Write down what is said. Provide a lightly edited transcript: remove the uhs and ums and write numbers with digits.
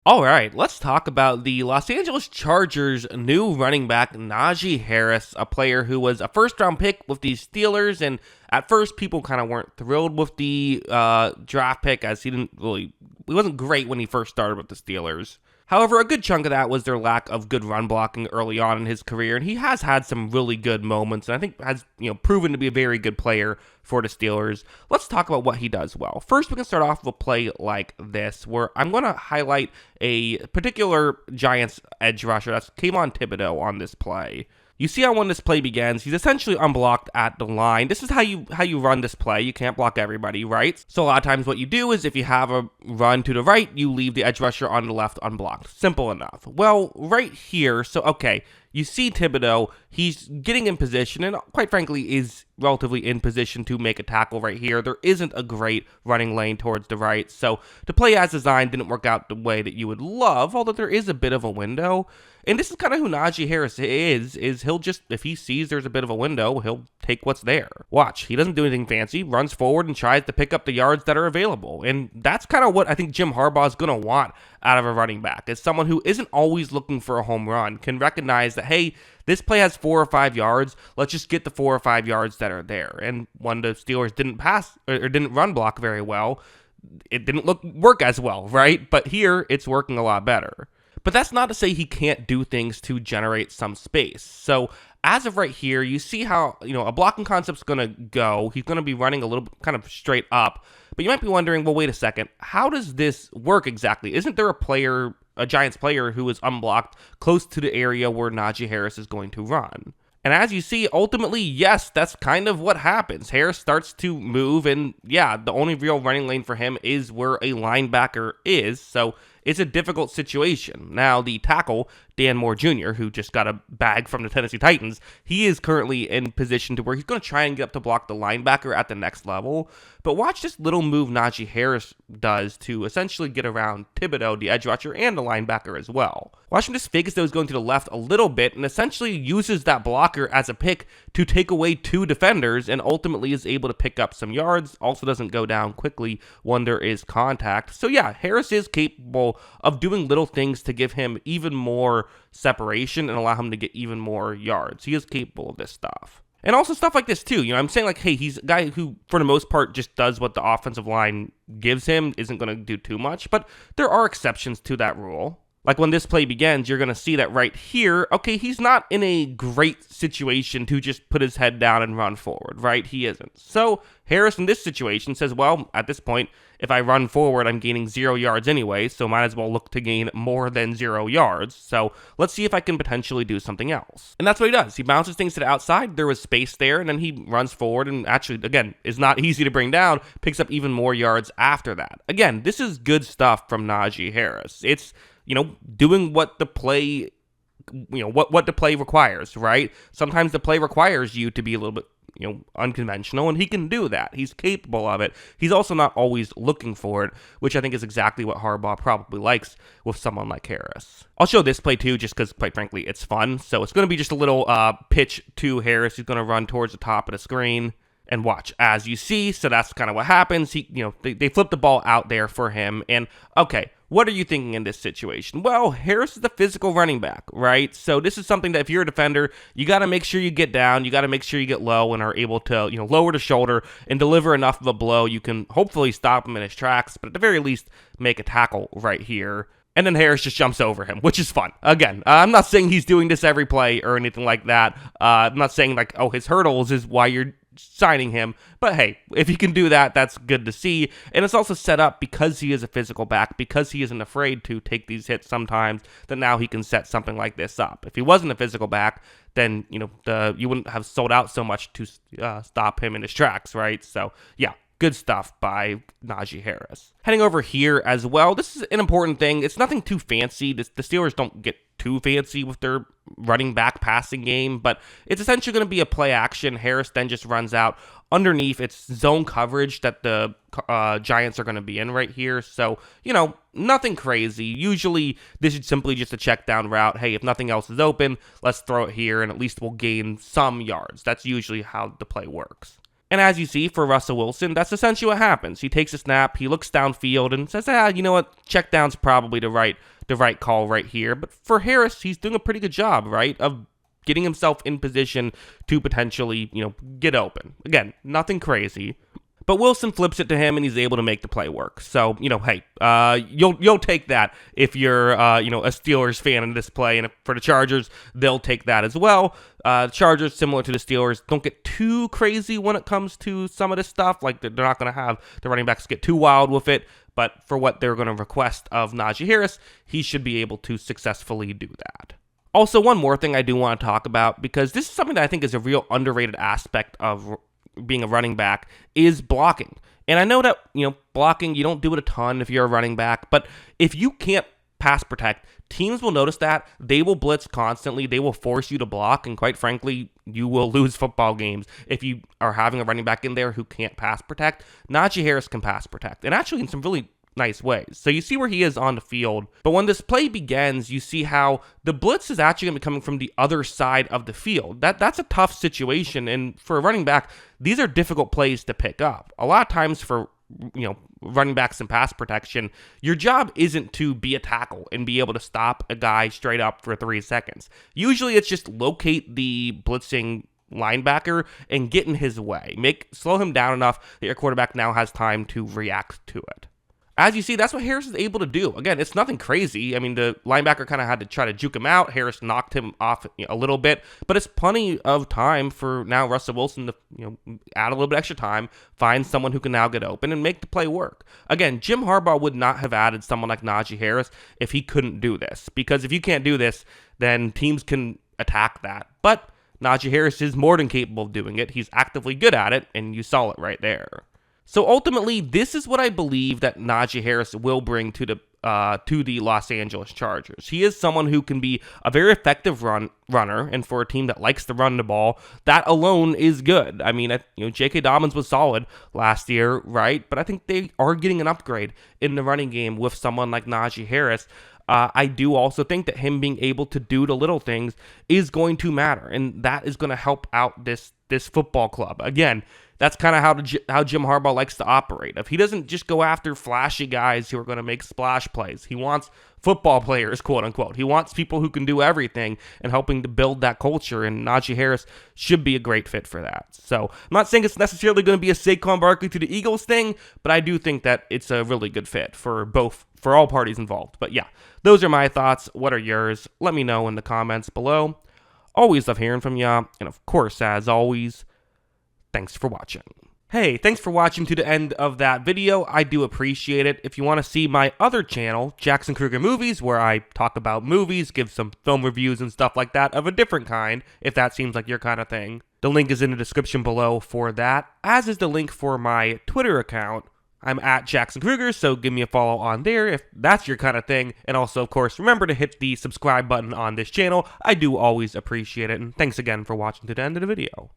All right, let's talk about the Los Angeles Chargers' new running back, Najee Harris, a player who was a first-round pick with the Steelers, and at first people kind of weren't thrilled with the draft pick as he wasn't great when he first started with the Steelers. However, a good chunk of that was their lack of good run blocking early on in his career, and he has had some really good moments, and I think has proven to be a very good player for the Steelers. Let's talk about what he does well. First, we can start off with a play like this, where I'm going to highlight a particular Giants edge rusher. That's Kayvon Thibodeaux on this play. You see how when this play begins, he's essentially unblocked at the line. This is how you run this play. You can't block everybody, right? So a lot of times what you do is if you have a run to the right, you leave the edge rusher on the left unblocked. Simple enough. Well, right here, so okay, you see Thibodeaux, he's getting in position and quite frankly is relatively in position to make a tackle right here. There isn't a great running lane towards the right, so the play as designed didn't work out the way that you would love, although there is a bit of a window. And this is kind of who Najee Harris is he'll just, if he sees there's a bit of a window, he'll take what's there. Watch, he doesn't do anything fancy, runs forward and tries to pick up the yards that are available. And that's kind of what I think Jim Harbaugh is going to want out of a running back, is someone who isn't always looking for a home run, can recognize that, hey, this play has 4 or 5 yards, let's just get the 4 or 5 yards that are there. And when the Steelers didn't pass or didn't run block very well, it didn't work as well, right? But here, it's working a lot better. But that's not to say he can't do things to generate some space. So as of right here, you see how, a blocking concept's going to go. He's going to be running a little kind of straight up. But you might be wondering, well, wait a second. How does this work exactly? Isn't there a Giants player who is unblocked close to the area where Najee Harris is going to run? And as you see, ultimately, yes, that's kind of what happens. Harris starts to move, and yeah, the only real running lane for him is where a linebacker is, so it's a difficult situation. Now, the tackle, Dan Moore Jr., who just got a bag from the Tennessee Titans, he is currently in position to where he's going to try and get up to block the linebacker at the next level. But watch this little move Najee Harris does to essentially get around Thibodeaux, the edge rusher, and the linebacker as well. Watch him just fake as though he's going to the left a little bit and essentially uses that blocker as a pick to take away 2 defenders and ultimately is able to pick up some yards. Also doesn't go down quickly when there is contact. So yeah, Harris is capable of doing little things to give him even more separation and allow him to get even more yards. He is capable of this stuff. And also stuff like this too. I'm saying like, hey, he's a guy who, for the most part, just does what the offensive line gives him, isn't going to do too much, but there are exceptions to that rule. Like when this play begins, you're going to see that right here, okay, he's not in a great situation to just put his head down and run forward, right? He isn't. So Harris in this situation says, well, at this point, if I run forward, I'm gaining 0 yards anyway, so might as well look to gain more than 0 yards. So let's see if I can potentially do something else. And that's what he does. He bounces things to the outside. There was space there, and then he runs forward and actually, again, is not easy to bring down, picks up even more yards after that. Again, this is good stuff from Najee Harris. It's, doing what the play, what the play requires, right? Sometimes the play requires you to be a little bit, unconventional, and he can do that. He's capable of it. He's also not always looking for it, which I think is exactly what Harbaugh probably likes with someone like Harris. I'll show this play too, just because, quite frankly, it's fun. So it's going to be just a little pitch to Harris. He's going to run towards the top of the screen. And watch, as you see, so that's kind of what happens. They flip the ball out there for him. And, okay, what are you thinking in this situation? Well, Harris is the physical running back, right? So this is something that if you're a defender, you got to make sure you get down. You got to make sure you get low and are able to, lower the shoulder and deliver enough of a blow. You can hopefully stop him in his tracks, but at the very least, make a tackle right here. And then Harris just jumps over him, which is fun. Again, I'm not saying he's doing this every play or anything like that. I'm not saying like, oh, his hurdles is why you're signing him, but hey, if he can do that, that's good to see. And it's also set up because he is a physical back, because he isn't afraid to take these hits sometimes, that now he can set something like this up. If he wasn't a physical back, then you wouldn't have sold out so much to stop him in his tracks, right? So yeah, good stuff by Najee Harris. Heading over here as well, this is an important thing. It's nothing too fancy. The Steelers don't get too fancy with their running back passing game, but it's essentially going to be a play action. Harris then just runs out underneath. It's zone coverage that the Giants are going to be in right here. So, nothing crazy. Usually, this is simply just a check down route. Hey, if nothing else is open, let's throw it here, and at least we'll gain some yards. That's usually how the play works. And as you see, for Russell Wilson, that's essentially what happens. He takes a snap, he looks downfield, and says, you know what, check down's probably the right the right call right here. But for Harris, he's doing a pretty good job, right, of getting himself in position to potentially, get open. Again, nothing crazy. But Wilson flips it to him, and he's able to make the play work. So, hey, you'll take that if you're, a Steelers fan in this play. And for the Chargers, they'll take that as well. Chargers, similar to the Steelers, don't get too crazy when it comes to some of this stuff. Like, they're not going to have the running backs get too wild with it. But for what they're going to request of Najee Harris, he should be able to successfully do that. Also, one more thing I do want to talk about, because this is something that I think is a real underrated aspect of being a running back, is blocking. And I know that, blocking, you don't do it a ton if you're a running back, but if you can't pass protect, teams will notice that. They will blitz constantly. They will force you to block, and quite frankly, you will lose football games if you are having a running back in there who can't pass protect. Najee Harris can pass protect, and actually in some really nice ways. So you see where he is on the field. But when this play begins, you see how the blitz is actually going to be coming from the other side of the field. That's a tough situation. And for a running back, these are difficult plays to pick up. A lot of times for, running backs and pass protection, your job isn't to be a tackle and be able to stop a guy straight up for 3 seconds. Usually it's just locate the blitzing linebacker and get in his way. Slow him down enough that your quarterback now has time to react to it. As you see, that's what Harris is able to do. Again, it's nothing crazy. I mean, the linebacker kind of had to try to juke him out. Harris knocked him off a little bit, but it's plenty of time for now Russell Wilson to add a little bit extra time, find someone who can now get open and make the play work. Again, Jim Harbaugh would not have added someone like Najee Harris if he couldn't do this, because if you can't do this, then teams can attack that. But Najee Harris is more than capable of doing it. He's actively good at it, and you saw it right there. So ultimately, this is what I believe that Najee Harris will bring to the Los Angeles Chargers. He is someone who can be a very effective runner, and for a team that likes to run the ball, that alone is good. I mean, J.K. Dobbins was solid last year, right? But I think they are getting an upgrade in the running game with someone like Najee Harris. I do also think that him being able to do the little things is going to matter, and that is going to help out this football club. Again, that's kind of how Jim Harbaugh likes to operate. If he doesn't just go after flashy guys who are going to make splash plays, he wants football players, quote unquote. He wants people who can do everything and helping to build that culture, and Najee Harris should be a great fit for that. So I'm not saying it's necessarily going to be a Saquon Barkley to the Eagles thing, but I do think that it's a really good fit for all parties involved. But yeah, those are my thoughts. What are yours? Let me know in the comments below. Always love hearing from ya, and of course, as always, thanks for watching. Hey, thanks for watching to the end of that video. I do appreciate it. If you want to see my other channel, Jackson Kruger Movies, where I talk about movies, give some film reviews and stuff like that of a different kind, if that seems like your kind of thing, the link is in the description below for that, as is the link for my Twitter account. I'm at Jackson Kruger, so give me a follow on there if that's your kind of thing. And also, of course, remember to hit the subscribe button on this channel. I do always appreciate it, and thanks again for watching to the end of the video.